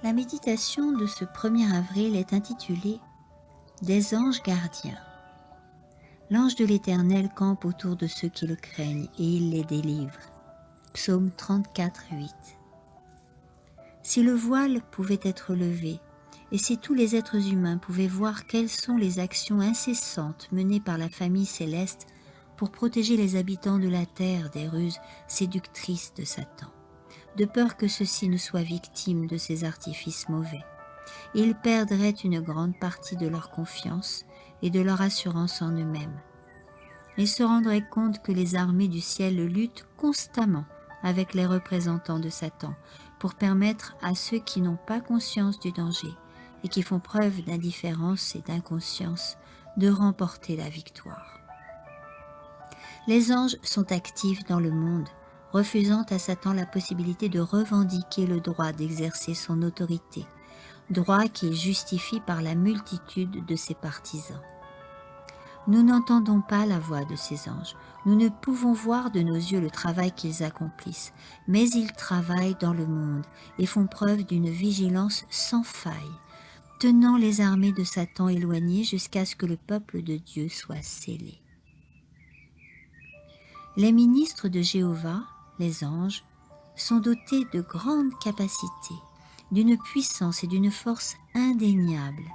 La méditation de ce 1er avril est intitulée Des anges gardiens. L'ange de l'Éternel campe autour de ceux qui le craignent et il les délivre. Psaume 34, 8. Si le voile pouvait être levé, et si tous les êtres humains pouvaient voir quelles sont les actions incessantes menées par la famille céleste pour protéger les habitants de la terre des ruses séductrices de Satan, de peur que ceux-ci ne soient victimes de ces artifices mauvais, ils perdraient une grande partie de leur confiance et de leur assurance en eux-mêmes. Ils se rendraient compte que les armées du ciel luttent constamment avec les représentants de Satan pour permettre à ceux qui n'ont pas conscience du danger et qui font preuve d'indifférence et d'inconscience de remporter la victoire. Les anges sont actifs dans le monde, refusant à Satan la possibilité de revendiquer le droit d'exercer son autorité, droit qu'il justifie par la multitude de ses partisans. Nous n'entendons pas la voix de ces anges, nous ne pouvons voir de nos yeux le travail qu'ils accomplissent, mais ils travaillent dans le monde et font preuve d'une vigilance sans faille, tenant les armées de Satan éloignées jusqu'à ce que le peuple de Dieu soit scellé. Les ministres de Jéhovah, les anges, sont dotés de grandes capacités, d'une puissance et d'une force indéniables.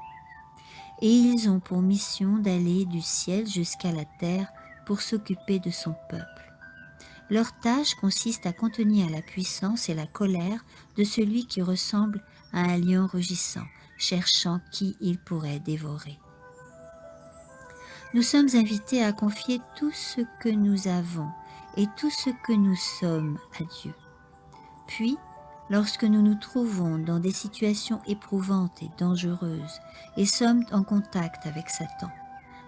Et ils ont pour mission d'aller du ciel jusqu'à la terre pour s'occuper de son peuple. Leur tâche consiste à contenir la puissance et la colère de celui qui ressemble à un lion rugissant, cherchant qui il pourrait dévorer. Nous sommes invités à confier tout ce que nous avons et tout ce que nous sommes à Dieu. Puis, lorsque nous nous trouvons dans des situations éprouvantes et dangereuses et sommes en contact avec Satan,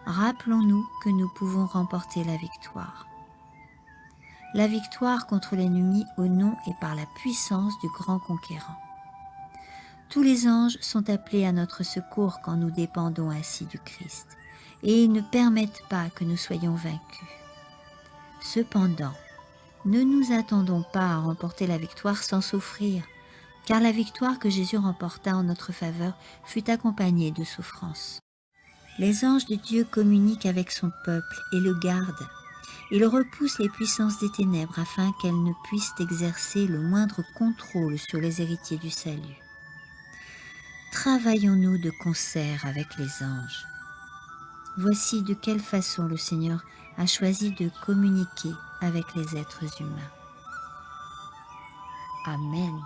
rappelons-nous que nous pouvons remporter la victoire. La victoire contre l'ennemi au nom et par la puissance du grand conquérant. Tous les anges sont appelés à notre secours quand nous dépendons ainsi du Christ, et ils ne permettent pas que nous soyons vaincus. Cependant, ne nous attendons pas à remporter la victoire sans souffrir, car la victoire que Jésus remporta en notre faveur fut accompagnée de souffrances. Les anges de Dieu communiquent avec son peuple et le gardent. Ils repoussent les puissances des ténèbres afin qu'elles ne puissent exercer le moindre contrôle sur les héritiers du salut. Travaillons-nous de concert avec les anges. Voici de quelle façon le Seigneur a choisi de communiquer avec les êtres humains. Amen.